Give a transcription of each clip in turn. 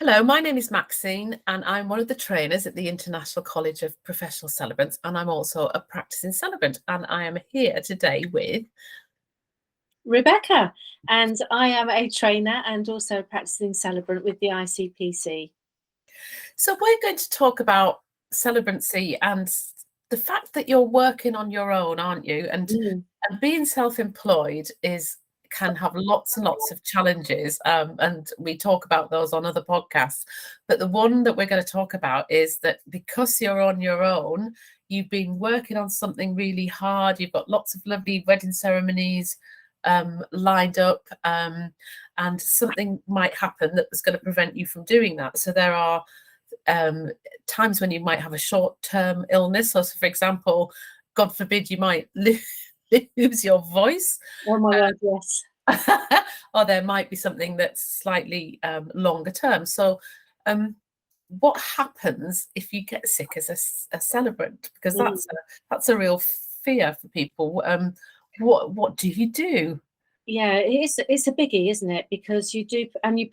Hello, my name is Maxine, and I'm one of the trainers at the International College of Professional Celebrants, and I'm also a practicing celebrant. And I am here today with Rebecca, and I am a trainer and also a practicing celebrant with the ICPC. So we're going to talk about celebrancy and the fact that you're working on your own, aren't you? And being self-employed can have lots and lots of challenges, and we talk about those on other podcasts. But the one that we're going to talk about is that because you're on your own, you've been working on something really hard. You've got lots of lovely wedding ceremonies lined up, and something might happen that was going to prevent you from doing that. So there are times when you might have a short-term illness. So, for example, God forbid, you might lose your voice. Oh my word, yes. Or there might be something that's slightly longer term. So what happens if you get sick as a celebrant? Because that's a real fear for people. What do you do? Yeah, it's a biggie, isn't it? Because you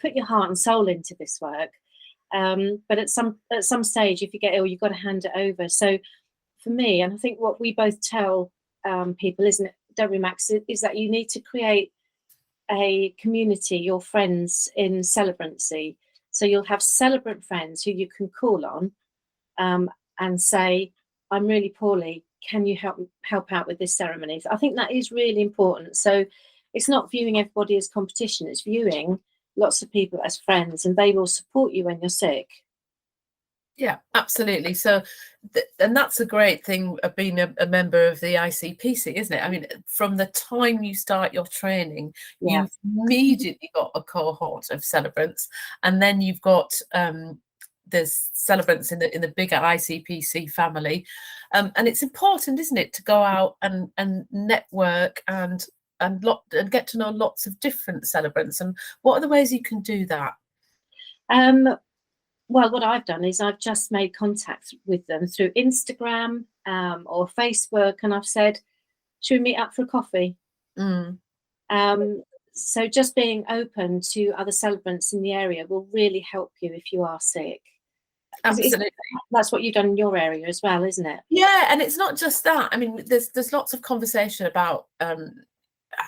put your heart and soul into this work. But at some stage, if you get ill, you've got to hand it over. So for me, and I think what we both tell people, isn't it, don't we, Max, is that you need to create a community, your friends in Celebrancy. So you'll have celebrant friends who you can call on and say, I'm really poorly, can you help out with this ceremony? I think that is really important. So it's not viewing everybody as competition, it's viewing lots of people as friends, and they will support you when you're sick. Yeah, absolutely. So, and that's a great thing of being a member of the ICPC, isn't it? I mean, from the time you start your training, you've immediately got a cohort of celebrants, and then you've got there's celebrants in the bigger ICPC family, and it's important, isn't it, to go out and network and get to know lots of different celebrants. And what are the ways you can do that? Well, what I've done is I've just made contact with them through Instagram or Facebook, and I've said, should we meet up for a coffee? So just being open to other celebrants in the area will really help you if you are sick. Absolutely. That's what you've done in your area as well, isn't it? Yeah, and it's not just that. I mean, there's lots of conversation about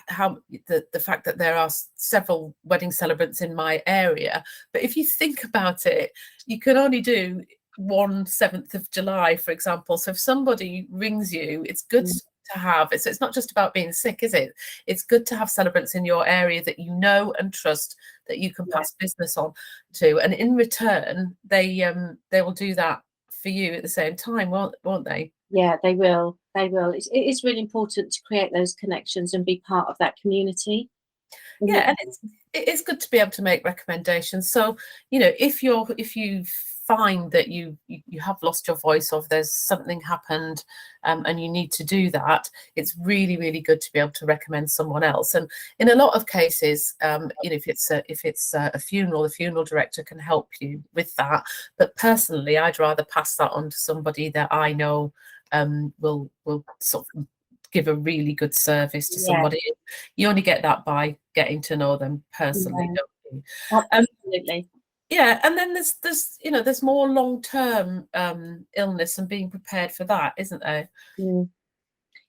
how the fact that there are several wedding celebrants in my area, but if you think about it, you can only do 7th of July, for example. So if somebody rings you, it's good to have it. So it's not just about being sick, is it? It's good to have celebrants in your area that you know and trust, that you can pass business on to, and in return they will do that for you at the same time, won't they? Yeah, they will. They will. It is really important to create those connections and be part of that community. Yeah, and it is good to be able to make recommendations. So, you know, if you find that you have lost your voice, or if there's something happened and you need to do that, it's really, really good to be able to recommend someone else. And in a lot of cases, you know, if it's a funeral, the funeral director can help you with that. But personally, I'd rather pass that on to somebody that I know will sort of give a really good service to somebody. You only get that by getting to know them personally, don't you? Absolutely. Yeah, and then there's you know, there's more long-term illness and being prepared for that, isn't there?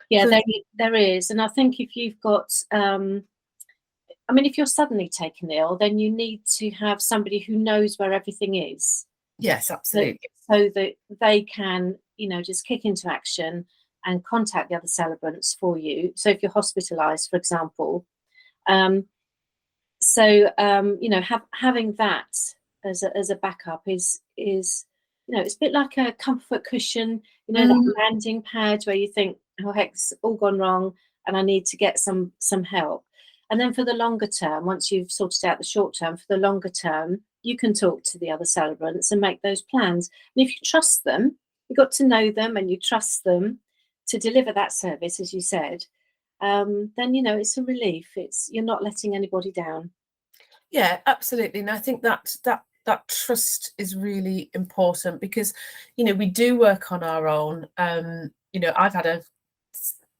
Yeah, so there is. And I think if you've got I mean, if you're suddenly taken ill, then you need to have somebody who knows where everything is. Yes, absolutely. So that they can, you know, just kick into action and contact the other celebrants for you. So if you're hospitalized, for example, you know, having that as a backup is, you know, it's a bit like a comfort cushion, you know, that landing pad where you think, oh, heck's all gone wrong and I need to get some help. And then for the longer term, once you've sorted out the short term, for the longer term, you can talk to the other celebrants and make those plans. And if you trust them, you've got to know them and you trust them to deliver that service, as you said, then, you know, it's a relief. You're not letting anybody down. Yeah, absolutely. And I think that trust is really important because, you know, we do work on our own. You know, I've had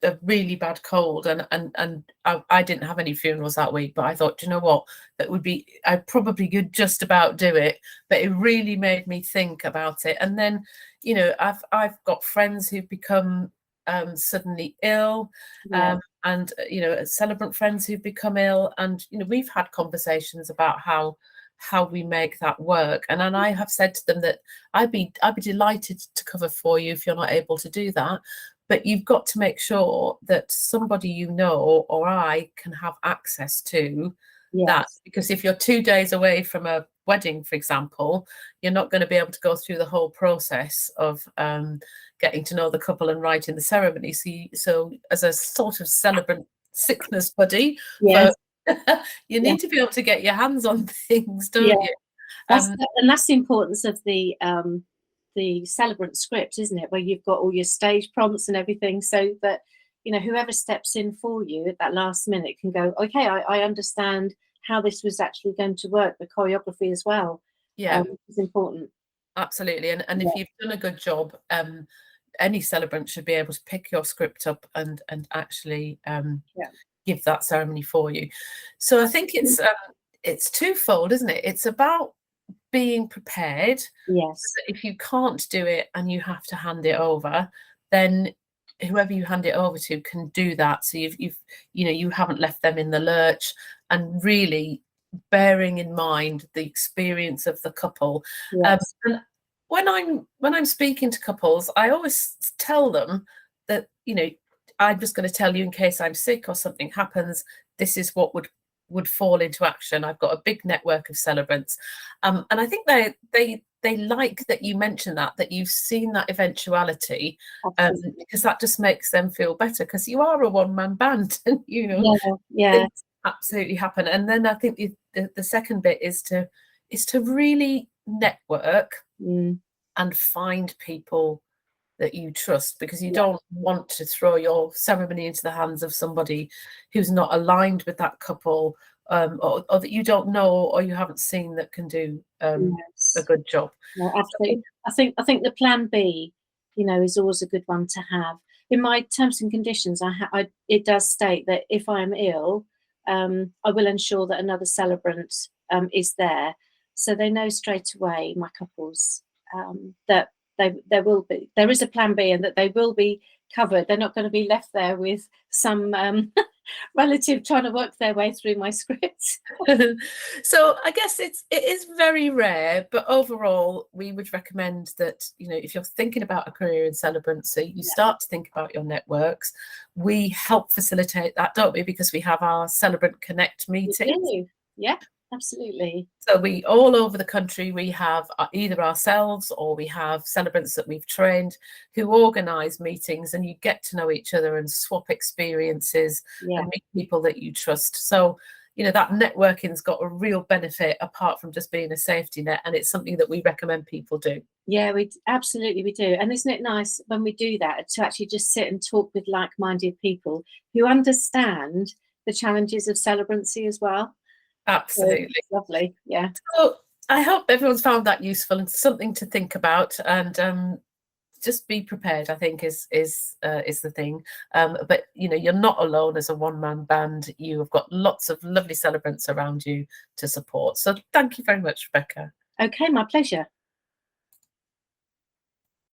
a really bad cold, and I didn't have any funerals that week, but I thought, you know what, that would be, I probably could just about do it, but it really made me think about it. And then, you know, I've got friends who've become suddenly ill, and you know, celebrant friends who've become ill, and you know, we've had conversations about how we make that work. And I have said to them that I'd be delighted to cover for you if you're not able to do that, but you've got to make sure that somebody you know or I can have access to that, because if you're 2 days away from a wedding, for example, you're not going to be able to go through the whole process of getting to know the couple and writing the ceremony. So as a sort of celebrant sickness buddy, you need to be able to get your hands on things, don't you? That's the importance of the celebrant script, isn't it? Where you've got all your stage prompts and everything, so that, you know, whoever steps in for you at that last minute can go, okay, I understand how this was actually going to work, the choreography as well. It's important. Absolutely. And if you've done a good job, any celebrant should be able to pick your script up and actually give that ceremony for you. So I think it's twofold, isn't it? It's about being prepared. Yes. So if you can't do it and you have to hand it over, then whoever you hand it over to can do that. So you've you know, you haven't left them in the lurch, and really bearing in mind the experience of the couple. And when I'm speaking to couples, I always tell them that, you know, I'm just going to tell you in case I'm sick or something happens, this is what would fall into action. I've got a big network of celebrants, and I think they like that you mention that you've seen that eventuality, because that just makes them feel better, because you are a one-man band, and you know, things absolutely happen. And then I think the second bit is to really network and find people that you trust, because you don't want to throw your ceremony into the hands of somebody who's not aligned with that couple, or that you don't know or you haven't seen that can do a good job. No, absolutely. I think the plan B, you know, is always a good one to have. In my terms and conditions, it does state that if I'm ill, I will ensure that another celebrant is there, so they know straight away, my couples, that there is a plan B, and that they will be covered. They're not going to be left there with some relative trying to work their way through my script. So I guess it is very rare, but overall we would recommend that, you know, if you're thinking about a career in celebrancy, you start to think about your networks. We help facilitate that, don't we, because we have our Celebrant Connect meetings. Yeah, absolutely. So we, all over the country, we have either ourselves or we have celebrants that we've trained who organise meetings, and you get to know each other and swap experiences and meet people that you trust. So, you know, that networking's got a real benefit apart from just being a safety net, and it's something that we recommend people do. Yeah, we do. And isn't it nice when we do that to actually just sit and talk with like-minded people who understand the challenges of celebrancy as well? Absolutely. So lovely. Yeah. So I hope everyone's found that useful and something to think about, and just be prepared, I think, is the thing. But you know, you're not alone as a one-man band. You have got lots of lovely celebrants around you to support. So thank you very much, Rebecca. Okay, my pleasure.